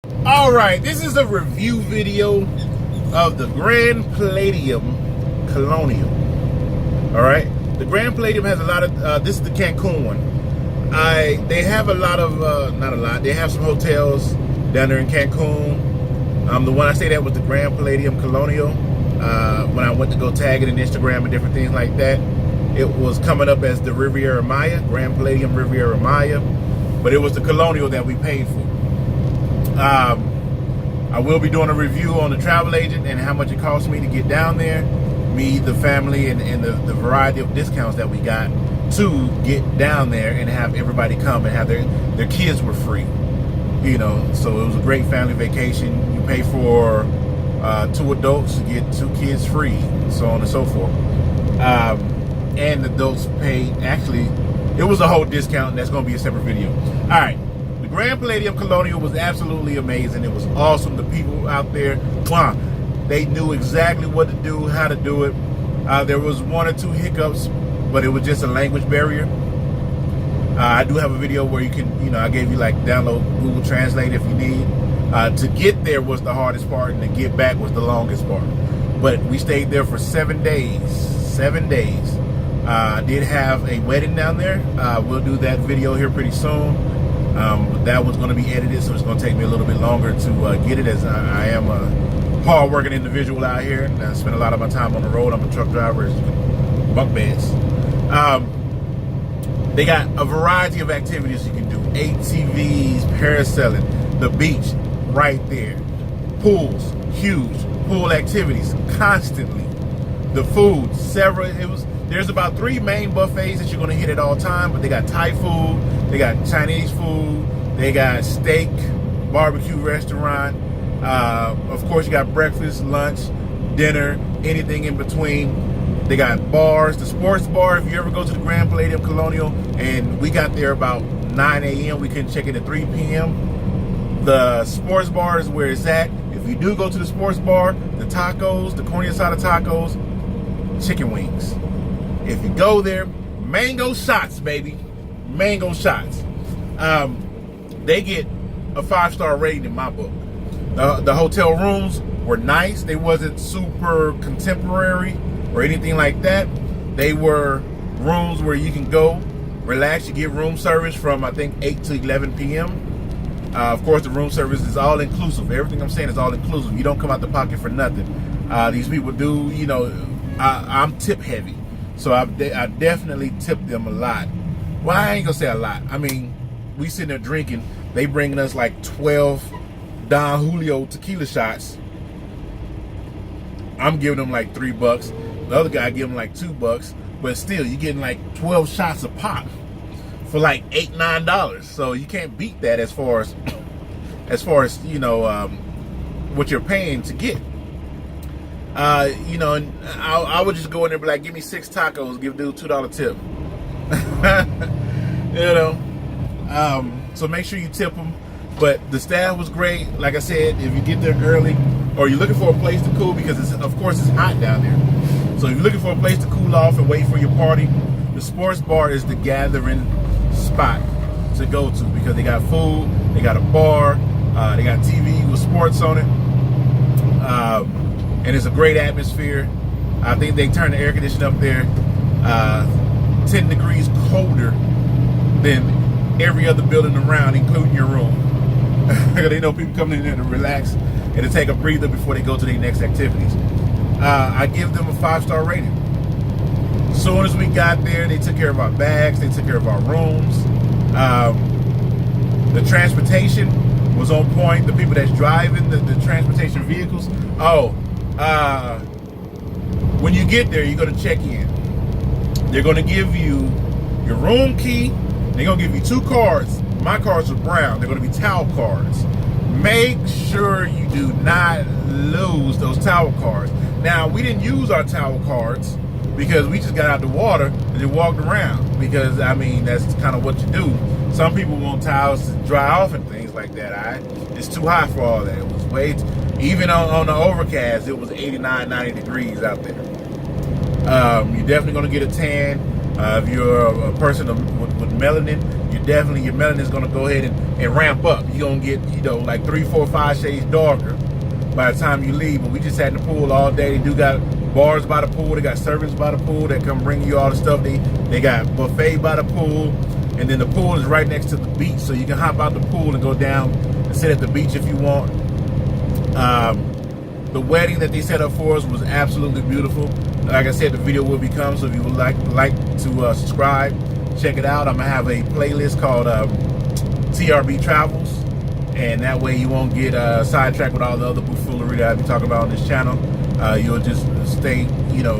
All right, this is a review video of the Grand Palladium Colonial. All right, the Grand Palladium has a lot of. This is the Cancun one. They have a lot of, not a lot. They have some hotels down there in Cancun. The one I stayed at was the Grand Palladium Colonial. When I went to go tag it in Instagram and different things like that, it was coming up as the Riviera Maya, Grand Palladium Riviera Maya, but it was the Colonial that we paid for. I will be doing a review on the travel agent and how much it cost me to get down there, me, the family, and the variety of discounts that we got to get down there and have everybody come and have their kids were free. You know, so it was a great family vacation. You pay for 2 adults to get 2 kids free, so on and so forth. And the adults paid, actually, it was a whole discount, and that's going to be a separate video. All right. The Grand Palladium Colonial was absolutely amazing. It was awesome. The people out there, they knew exactly what to do, how to do it. There was 1 or 2 hiccups, but it was just a language barrier. I do have a video where you can, I gave you like download Google Translate if you need. To get there was the hardest part, and to get back was the longest part. But we stayed there for 7 days. 7 days. I did have a wedding down there. We'll do that video here pretty soon. That one's going to be edited, so it's going to take me a little bit longer to get it, as I am a hard-working individual out here, and I spend a lot of my time on the road. I'm a truck driver, as you can, bunk beds. They got a variety of activities you can do. ATVs, parasailing, the beach right there. Pools, huge. Pool activities, constantly. The food, there's about 3 main buffets that you're going to hit at all time, but they got Thai food, they got Chinese food, they got steak, barbecue restaurant. Of course, you got breakfast, lunch, dinner, anything in between. They got bars, the sports bar. If you ever go to the Grand Palladium Colonial, and we got there about 9 a.m., we couldn't check in at 3 p.m. The sports bar is where it's at. If you do go to the sports bar, the tacos, the carne asada tacos, chicken wings. If you go there, mango shots, baby. Mango shots. They get a 5-star rating in my book. The hotel rooms were nice. They wasn't super contemporary or anything like that. They were rooms where you can go, relax. You get room service from, I think, 8 to 11 p.m. Of course, the room service is all inclusive. Everything I'm saying is all inclusive. You don't come out the pocket for nothing. These people do, I'm tip heavy. So I definitely tip them a lot. Well, I ain't gonna say a lot. I mean, we sitting there drinking. They bringing us like 12 Don Julio tequila shots. I'm giving them like $3. The other guy giving them like $2. But still, you're getting like 12 shots a pop for like $8, $9. So you can't beat that as far as what you're paying to get. And I would just go in there and be like, give me 6 tacos, give dude $2 tip. So make sure you tip them. But the staff was great. Like I said, if you get there early, or you're looking for a place to cool, because of course it's hot down there. So if you're looking for a place to cool off and wait for your party, the sports bar is the gathering spot to go to, because they got food, they got a bar, they got TV with sports on it. And it's a great atmosphere. I think they turned the air conditioning up there 10 degrees colder than every other building around, including your room. They know people coming in there to relax and to take a breather before they go to their next activities. I give them a 5-star rating. As soon as we got there, they took care of our bags, they took care of our rooms. The transportation was on point. The people that's driving the transportation vehicles, when you get there, you're going to check in. They're going to give you your room key. They're going to give you 2 cards. My cards are brown. They're going to be towel cards. Make sure you do not lose those towel cards. Now, we didn't use our towel cards because we just got out the water and then walked around, because, I mean, that's kind of what you do. Some people want towels to dry off and things like that. It's too hot for all that. It was even on the overcast, it was 89, 90 degrees out there. You're definitely going to get a tan. If you're a person with melanin, your melanin is gonna go ahead and ramp up. You're gonna get, you know, like 3, 4, 5 shades darker by the time you leave. But we just had in the pool all day. They do got bars by the pool. They got servants by the pool that come bring you all the stuff. They got buffet by the pool, and then the pool is right next to the beach, so you can hop out the pool and go down and sit at the beach if you want. The wedding that they set up for us was absolutely beautiful. Like I said, the video will be coming, so if you would like to subscribe, check it out. I'm gonna have a playlist called TRB Travels, and that way you won't get sidetracked with all the other buffoonery that I'll be talking about on this channel. You'll just stay, you know,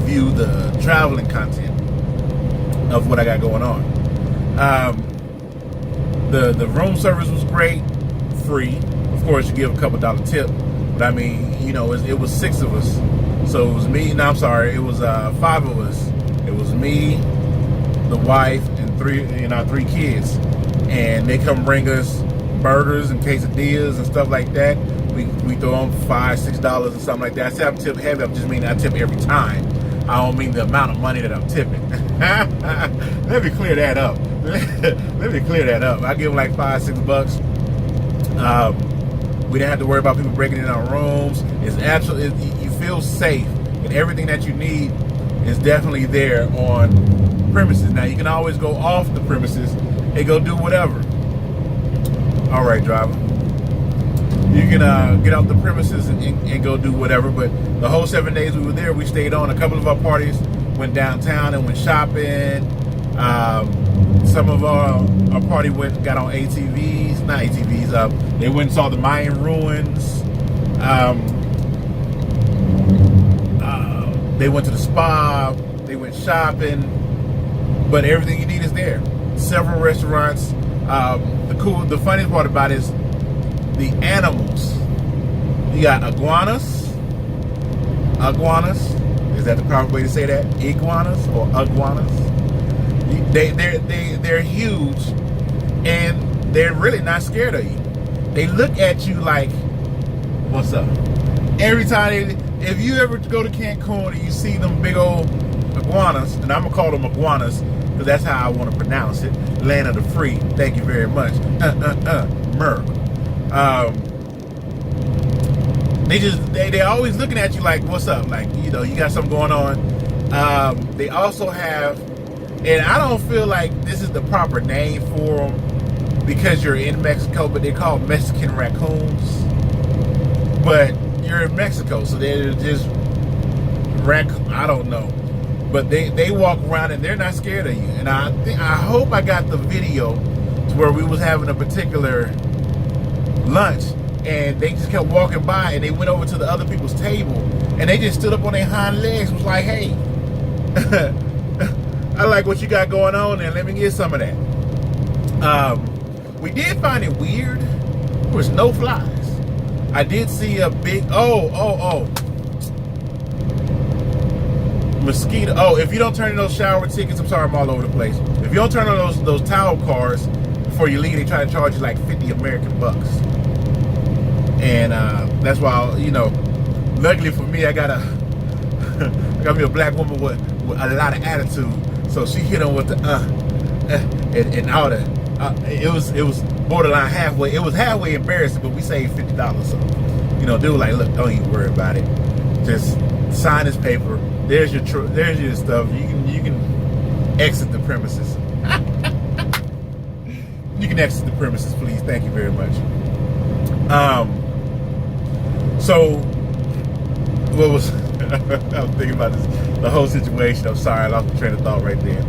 view the traveling content of what I got going on. The room service was great, free. Of course, you give a couple $1 tip, but I mean, you know, it was 6 of us. So it was me, no, I'm sorry, it was 5 of us. It was me, the wife, and 3 kids. And they come bring us burgers and quesadillas and stuff like that. We throw them $5, $6 or something like that. I say I'm tip heavy, I just mean I tip every time. I don't mean the amount of money that I'm tipping. Let me clear that up. Let me clear that up. I give them like $5, $6. We didn't have to worry about people breaking in our rooms. It's absolutely, you feel safe, and everything that you need is definitely there on premises. Now you can always go off the premises and go do whatever. All right, driver. You can get off the premises and go do whatever, but the whole 7 days we were there, we stayed on. A couple of our parties went downtown and went shopping. Some of our party got on ATVs, not ATVs, they went and saw the Mayan ruins. They went to the spa, they went shopping, but everything you need is there. Several restaurants. The funniest part about it is the animals. You got iguanas. Is that the proper way to say that? Iguanas or iguanas? They're huge, and they're really not scared of you. They look at you like, what's up? Every time if you ever go to Cancun and you see them big old iguanas, and I'm gonna call them iguanas because that's how I want to pronounce it. Land of the free. Thank you very much. Merc. They're always looking at you like, what's up? Like, you know, you got something going on. They also have, and I don't feel like this is the proper name for them because you're in Mexico, but they're called Mexican raccoons. But you're in Mexico, so they're just raccoon. I don't know, but they walk around and they're not scared of you. And I hope I got the video to where we was having a particular lunch, and they just kept walking by, and they went over to the other people's table, and they just stood up on their hind legs, was like, hey, I like what you got going on there, let me get some of that. We did find it weird, there was no flies. I did see a big, mosquito. Oh, if you don't turn in those shower tickets, I'm sorry, I'm all over the place. If you don't turn on those towel cards before you leave, they try to charge you like 50 American bucks. And that's why, you know, luckily for me, I got me a black woman with a lot of attitude. So she hit on with the and all that. It was borderline halfway. It was halfway embarrassing, but we saved $50. So, you know, dude, like, look, don't even worry about it. Just sign this paper. There's your stuff. You can exit the premises. You can exit the premises, please. Thank you very much. So what was I was thinking about this, the whole situation. I'm sorry, I lost my train of thought right there.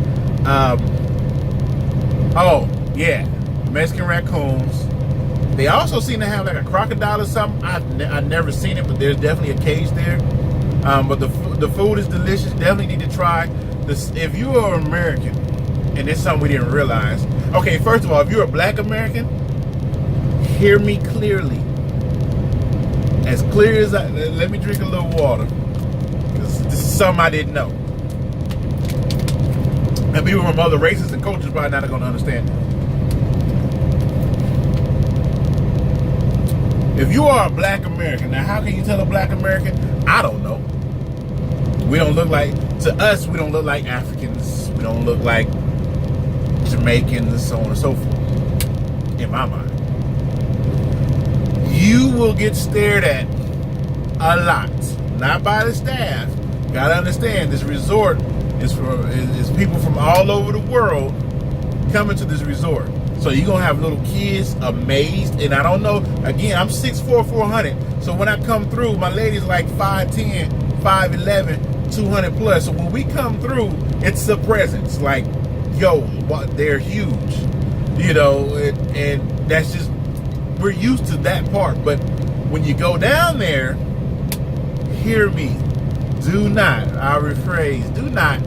Oh yeah, Mexican raccoons. They also seem to have like a crocodile or something. I've never seen it, but there's definitely a cage there. But the food is delicious. Definitely need to try this. If you are American, and it's something we didn't realize. Okay, first of all, if you're a black American, hear me clearly. As clear as let me drink a little water. This is something I didn't know. And people from other races and cultures probably not going to understand it. If you are a black American, now how can you tell a black American? I don't know. We don't look like, to us, we don't look like Africans. We don't look like Jamaicans, so on and so forth. In my mind, you will get stared at a lot, not by the staff. You gotta understand, this resort is people from all over the world coming to this resort. So you're gonna have little kids amazed, and I don't know. Again, I'm 6'4", 400. So when I come through, my lady's like 5'10", 5'11", 200 plus. So when we come through, it's a presence. Like, yo, they're huge, you know, and that's just, we're used to that part. But when you go down there, hear me, do not, I'll rephrase, do not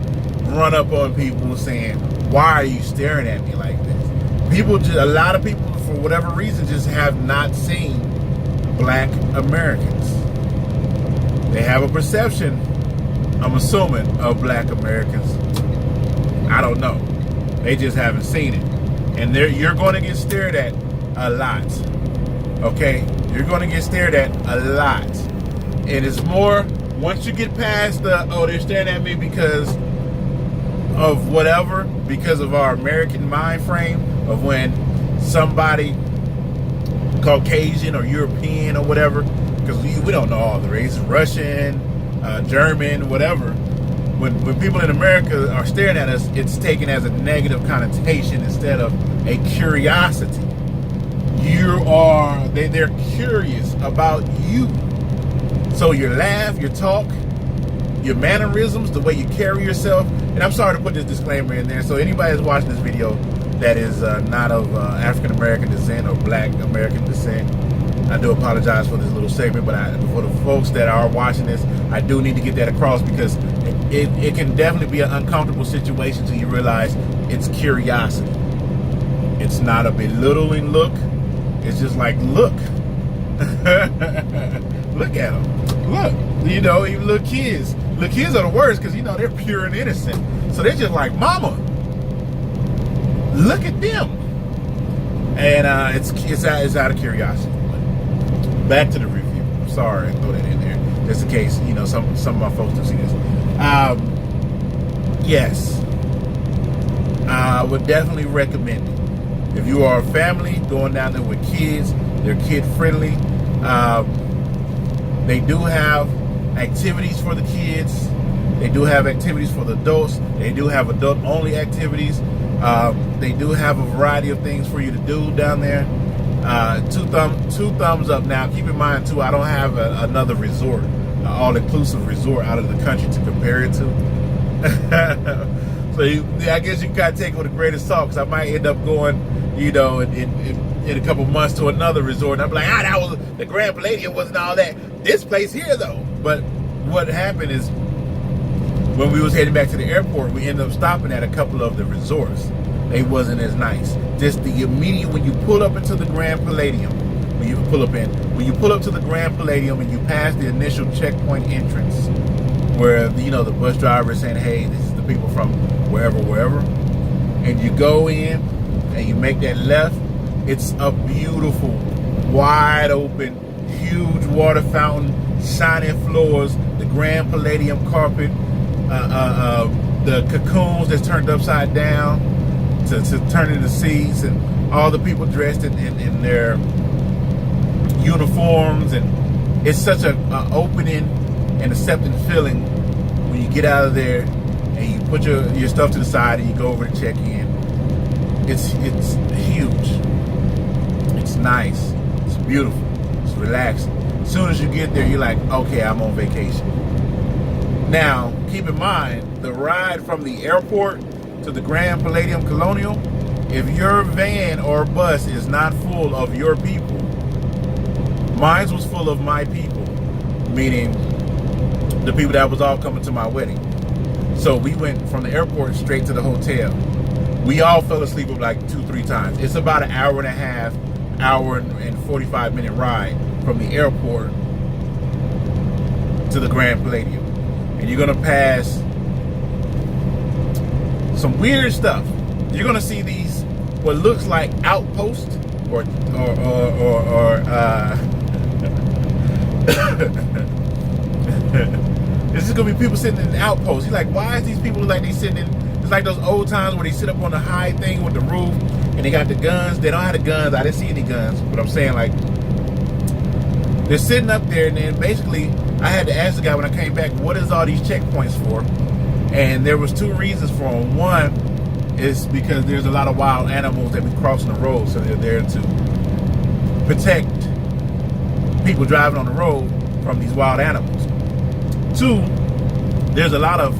run up on people saying, why are you staring at me like this? People, a lot of people, for whatever reason, just have not seen Black Americans. They have a perception, I'm assuming, of Black Americans. I don't know. They just haven't seen it. And you're going to get stared at a lot. Okay? You're going to get stared at a lot. And it's more, once you get past the, oh, they're staring at me because of whatever, because of our American mind frame of when somebody Caucasian or European or whatever, because we don't know all the races, Russian, German, whatever. When people in America are staring at us, it's taken as a negative connotation instead of a curiosity. They're curious about you. So your laugh, your talk, your mannerisms, the way you carry yourself. And I'm sorry to put this disclaimer in there. So anybody that's watching this video that is not of African American descent or Black American descent, I do apologize for this little segment, but for the folks that are watching this, I do need to get that across, because it can definitely be an uncomfortable situation until you realize it's curiosity. It's not a belittling look. It's just like, look. Look at them. Look. You know, even little kids. Little kids are the worst because, you know, they're pure and innocent. So they're just like, mama, look at them. And it's out of curiosity. Back to the review. I'm sorry I throw that in there, just in case, you know, some of my folks don't see this. Yes, I would definitely recommend it. If you are a family going down there with kids, they're kid friendly. They do have activities for the kids. They do have activities for the adults. They do have adult only activities. They do have a variety of things for you to do down there. Two thumbs up. Now, keep in mind too, I don't have another resort, all-inclusive resort out of the country to compare it to. So I guess you gotta take it with a grain of salt, because I might end up going, you know, in a couple months to another resort, and I'm like, that was the Grand Palladium, wasn't all that. This place here though. But what happened is, when we was heading back to the airport, we ended up stopping at a couple of the resorts. They wasn't as nice. Just the immediate, when you pull up into the Grand Palladium, when you pull up to the Grand Palladium and you pass the initial checkpoint entrance, where, you know, the bus driver is saying, hey, this is the people from wherever, and you go in and you make that left, it's a beautiful, wide open, huge water fountain, shining floors, the Grand Palladium carpet, the cocoons that's turned upside down to turn into seats, and all the people dressed in their uniforms, and it's such a opening and accepting feeling when you get out of there and you put your stuff to the side and you go over to check in. It's huge. It's nice. It's beautiful. It's relaxing. As soon as you get there, you're like, okay, I'm on vacation. Now, keep in mind, the ride from the airport to the Grand Palladium Colonial, if your van or bus is not full of your people, mine was full of my people, meaning the people that was all coming to my wedding. So we went from the airport straight to the hotel. We all fell asleep like 2-3 times. It's about an hour and a half, hour and 45-minute ride from the airport to the Grand Palladium. And you're gonna pass some weird stuff. You're gonna see these, what looks like outposts, or this is gonna be people sitting in outposts. You're like, why is these people like they sitting in? It's like those old times where they sit up on the high thing with the roof and they got the guns. They don't have the guns. I didn't see any guns, but I'm saying like they're sitting up there, and then basically I had to ask the guy when I came back, what is all these checkpoints for? And there was two reasons for them. One is because there's a lot of wild animals that be crossing the road, so they're there to protect people driving on the road from these wild animals. Two, there's a lot of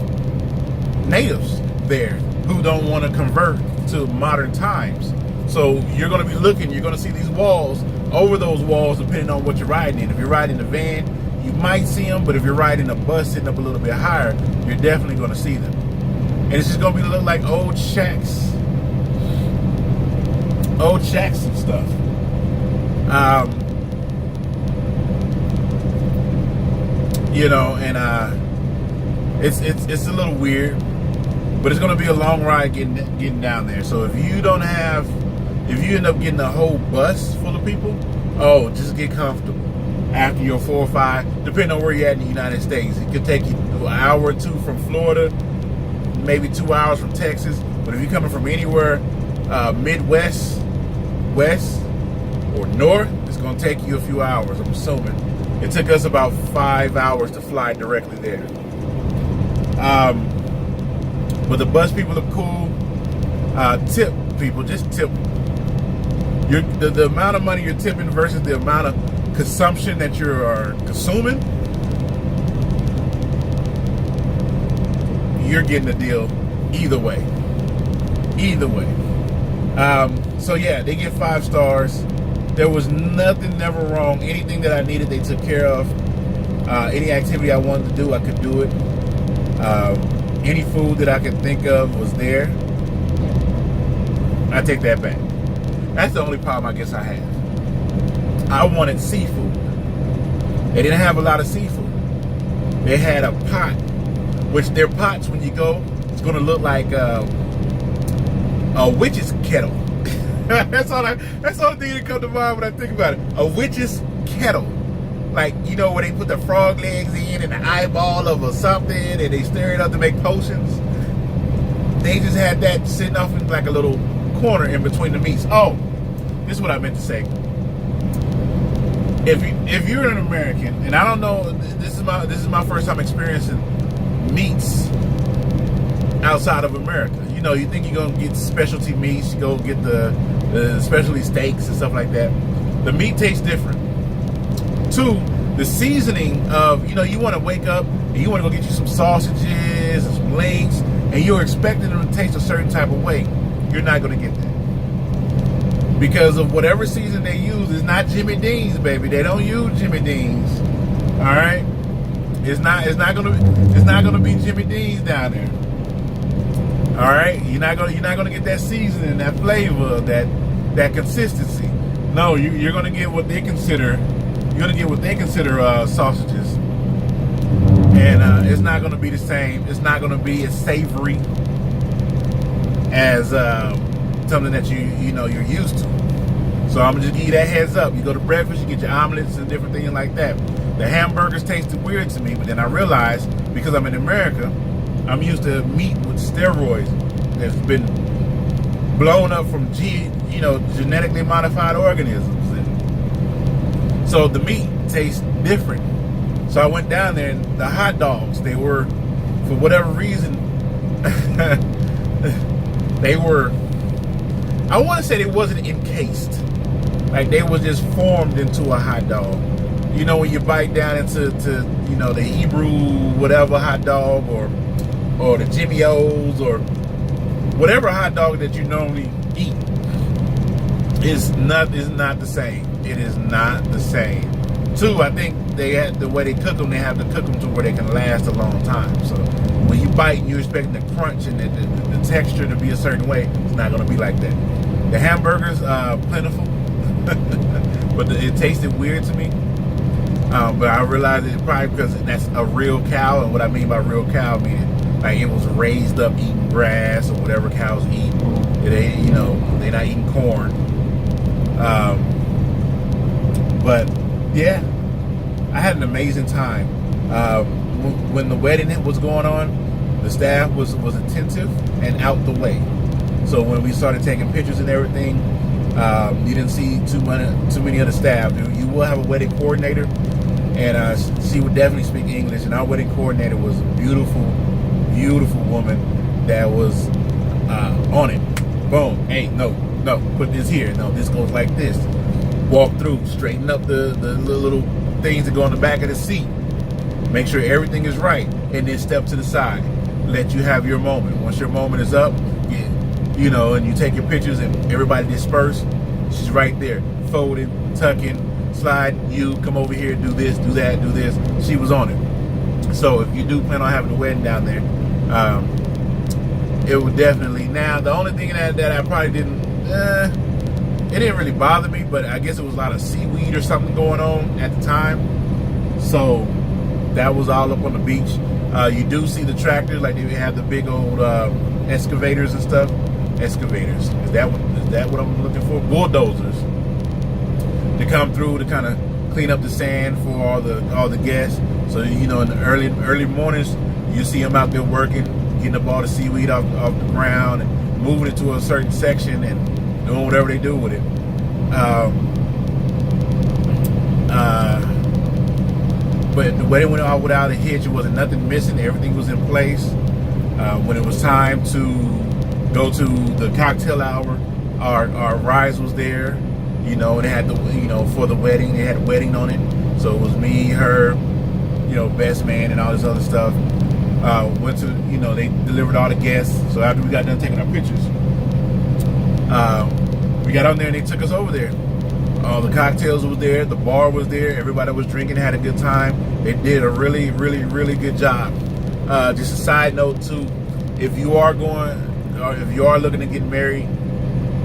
natives there who don't want to convert to modern times. So you're going to be looking, you're going to see these walls, over those walls, depending on what you're riding in. If you're riding in a van, you might see them, but if you're riding a bus sitting up a little bit higher, you're definitely going to see them. And it's just going to be look like old shacks and stuff. You know, and it's a little weird, but it's going to be a long ride getting down there. So if you end up getting a whole bus full of people, just get comfortable. After your 4 or 5, depending on where you're at in the United States, it could take you an hour or two from Florida, maybe 2 hours from Texas. But if you're coming from anywhere Midwest, West, or North, it's going to take you a few hours, I'm assuming. It took us about 5 hours to fly directly there. But the bus people are cool. Tip people, just tip. The amount of money you're tipping versus the amount of consumption that you're consuming, you're getting a deal either way. So yeah, they get 5 stars. There was nothing never wrong. Anything that I needed, they took care of. Any activity I wanted to do, I could do it. Any food that I could think of was there. I take that back. That's the only problem I guess I have. I wanted seafood. They didn't have a lot of seafood. They had a pot, which their pots, when you go, it's going to look like a witch's kettle. That's the only thing that comes to mind when I think about it. A witch's kettle. Like, you know, where they put the frog legs in and the eyeball of or something, and they stir it up to make potions. They just had that sitting off in like a little corner in between the meats. Oh, this is what I meant to say. If you're an American, and I don't know, this is my first time experiencing meats outside of America. You know, you think you're gonna get specialty meats, you go get the specialty steaks and stuff like that. The meat tastes different. 2, the seasoning of, you know, you want to wake up and you want to go get you some sausages and some links, and you're expecting them to taste a certain type of way. You're not going to get that. Because of whatever season they use, it's not Jimmy Dean's, baby. They don't use Jimmy Dean's. All right, it's not gonna be Jimmy Dean's down there. All right, you're not gonna get that seasoning, that flavor, that consistency. No, you're gonna get what they consider. You're gonna get what they consider sausages, and it's not gonna be the same. It's not gonna be as savory as something that you're used to. So I'm gonna just give you that heads up. You go to breakfast, you get your omelets and different things like that. The hamburgers tasted weird to me, but then I realized, because I'm in America, I'm used to meat with steroids that's been blown up from genetically modified organisms, and so the meat tastes different. So I went down there, and the hot dogs, they were, for whatever reason, they were, I want to say they wasn't encased. Like, they was just formed into a hot dog. You know, when you bite down into the Hebrew whatever hot dog, or the Jimmy O's, or whatever hot dog that you normally eat, is not the same. It is not the same. 2, I think they had, the way they cook them, they have to cook them to where they can last a long time. So when you bite, you're expecting the crunch and the texture to be a certain way. It's not going to be like that. The hamburgers, plentiful, but it tasted weird to me. But I realized it probably because that's a real cow, and what I mean by real cow, meaning like it was raised up eating grass or whatever cows eat. They're not eating corn. But yeah, I had an amazing time. When the wedding was going on, The staff was attentive and out the way. So when we started taking pictures and everything, you didn't see too many of the staff. You will have a wedding coordinator, and she would definitely speak English. And our wedding coordinator was a beautiful, beautiful woman that was on it. Boom. Hey, no, put this here. No, this goes like this. Walk through, straighten up the little things that go on the back of the seat. Make sure everything is right, and then step to the side. Let you have your moment. Once your moment is up, and you take your pictures and everybody disperse, she's right there, folding, tucking, slide, you come over here, do this, do that, do this. She was on it. So if you do plan on having a wedding down there, it would definitely. Now, the only thing that I probably didn't, it didn't really bother me, but I guess it was a lot of seaweed or something going on at the time. So that was all up on the beach. You do see the tractors, like they have the big old excavators and stuff. Excavators. Is that what I'm looking for? Bulldozers to come through to kind of clean up the sand for all the guests. So in the early mornings, you see them out there working, getting up all the seaweed off the ground and moving it to a certain section and doing whatever they do with it. But the wedding went out without a hitch. It wasn't nothing missing. Everything was in place. When it was time to go to the cocktail hour, our rise was there. And they had for the wedding, they had a wedding on it. So it was me, her, best man, and all this other stuff. Went to, they delivered all the guests. So after we got done taking our pictures, we got on there and they took us over there. All the cocktails was there, the bar was there, everybody was drinking, had a good time. They did a really, really, really good job. Just a side note too, if you are looking to get married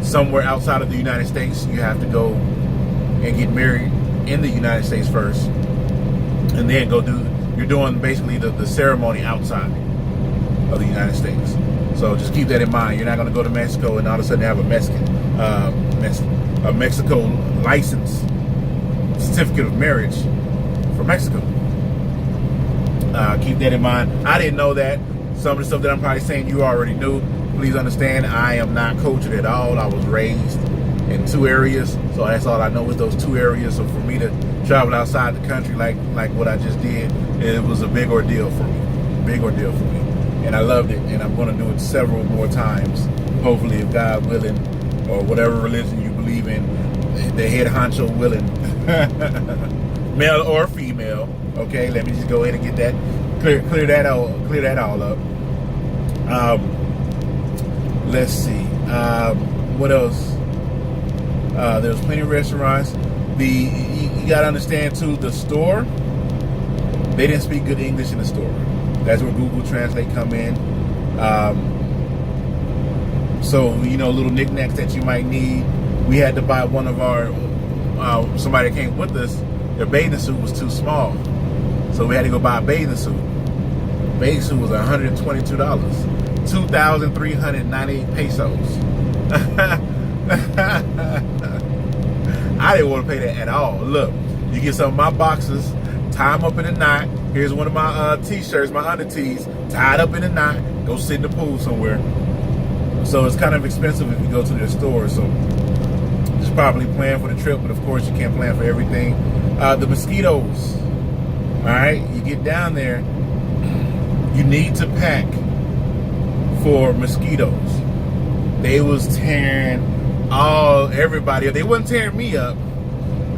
somewhere outside of the United States, you have to go and get married in the United States first, and then you're doing basically the ceremony outside of the United States. So just keep that in mind. You're not going to go to Mexico and all of a sudden have a Mexico license certificate of marriage for Mexico. Keep that in mind. I didn't know that. Some of the stuff that I'm probably saying you already knew. Please understand, I am not cultured at all. I was raised in 2 areas, so that's all I know is those 2 areas. So for me to travel outside the country like what I just did, it was a big ordeal for me. And I loved it, and I'm going to do it several more times. Hopefully, if God willing, or whatever religion you believe in, the head honcho willing, male or female. Okay, let me just go ahead and get that clear that all up. Let's see. What else? There's plenty of restaurants. You gotta understand too, the store, they didn't speak good English in the store. That's where Google Translate come in. So little knickknacks that you might need. We had to buy one of our somebody that came with us. Their bathing suit was too small, so we had to go buy a bathing suit. Bathing suit was $122. 2,398 pesos. I didn't want to pay that at all. Look, you get some of my boxes, tie them up in a knot. Here's one of my t-shirts, my under-tees, tied up in a knot. Go sit in the pool somewhere. So it's kind of expensive if you go to their store. So just probably plan for the trip, but of course you can't plan for everything. The mosquitoes. All right, you get down there, you need to pack for mosquitoes. They was tearing everybody up. They wasn't tearing me up,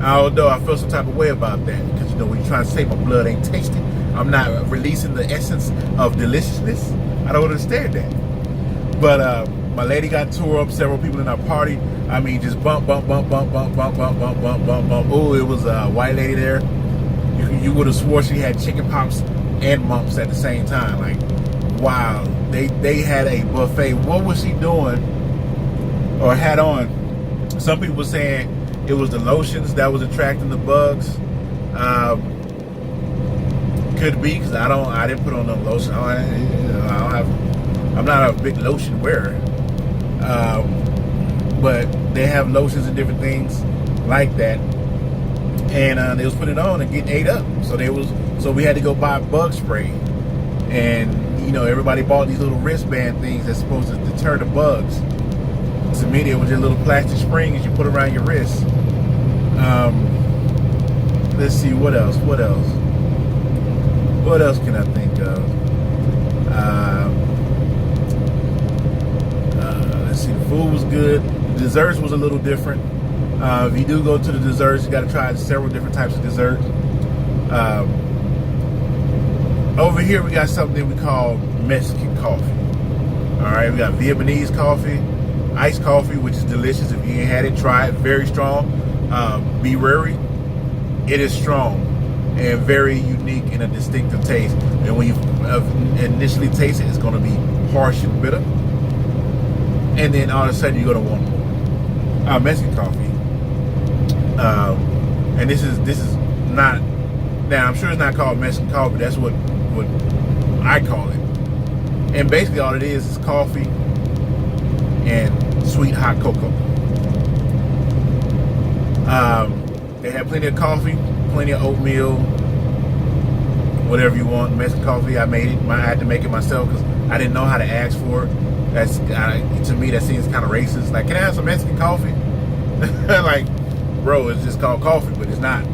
although I felt some type of way about that, because when you're trying to say my blood ain't tasted, I'm not releasing the essence of deliciousness. I don't understand that. But my lady got tore up. Several people in our party. I mean, just bump. Oh, it was a white lady there. You would have swore she had chicken pox and mumps at the same time. Like, wow. They had a buffet. What was she doing or had on? Some people were saying it was the lotions that was attracting the bugs. Could be, because I didn't put on no lotion. I'm not a big lotion wearer. But they have lotions and different things like that. And they was putting it on and getting ate up. So we had to go buy bug spray. And you know, everybody bought these little wristband things that's supposed to deter the bugs. To me, they were just little plastic springs you put around your wrist. Let's see, what else? What else can I think of? Let's see, the food was good. The desserts was a little different. If you do go to the desserts, you got to try several different types of desserts. Over here, we got something we call Mexican coffee. All right, we got Vietnamese coffee, iced coffee, which is delicious. If you ain't had it, try it. Very strong. Be wary. It is strong and very unique in a distinctive taste. And when you initially taste it, it's going to be harsh and bitter. And then all of a sudden, you're going to want more. Mexican coffee. And this is not. Now, I'm sure it's not called Mexican coffee. That's what I call it. And basically all it is coffee and sweet hot cocoa. They have plenty of coffee, plenty of oatmeal, whatever you want. Mexican coffee, I made it. I had to make it myself because I didn't know how to ask for it. To me, that seems kind of racist. Like, can I have some Mexican coffee? Like, bro, it's just called coffee, but it's not.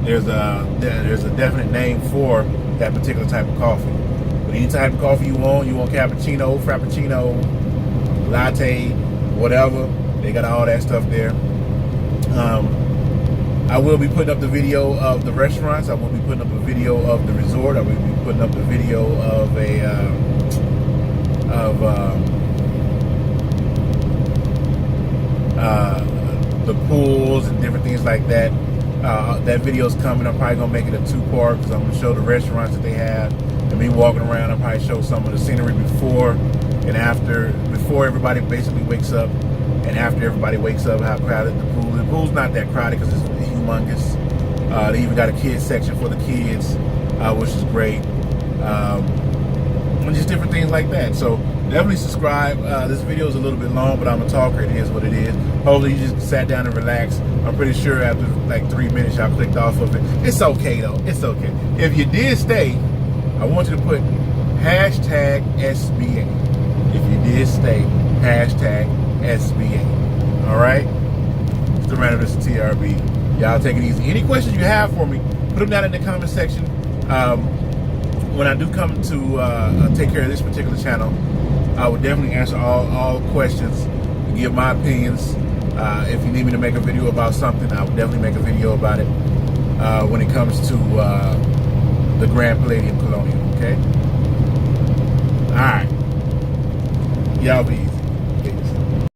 There's a definite name for that particular type of coffee. But any type of coffee you want cappuccino, frappuccino, latte, whatever, they got all that stuff there. I will be putting up the video of the restaurants. I will be putting up a video of the resort. I will be putting up the video of the pools and different things like that. That video's coming. I'm probably gonna make it a 2-part because I'm gonna show the restaurants that they have and me walking around. I'll probably show some of the scenery before and after, before everybody basically wakes up, and after everybody wakes up, how crowded the pool is. The pool's not that crowded because it's humongous. They even got a kids section for the kids, which is great. And just different things like that. So definitely subscribe. This video is a little bit long, but I'm a talker. It is what it is. Hopefully you just sat down and relaxed. I'm pretty sure after like 3 minutes y'all clicked off of it. It's okay though. It's okay. If you did stay, I want you to put hashtag SBA. If you did stay, hashtag SBA. All right? It's the Randomness of TRB. Y'all take it easy. Any questions you have for me, put them down in the comment section. When I do come to take care of this particular channel, I would definitely answer all questions and give my opinions. If you need me to make a video about something, I would definitely make a video about it when it comes to the Grand Palladium Colonial, okay? All right. Y'all be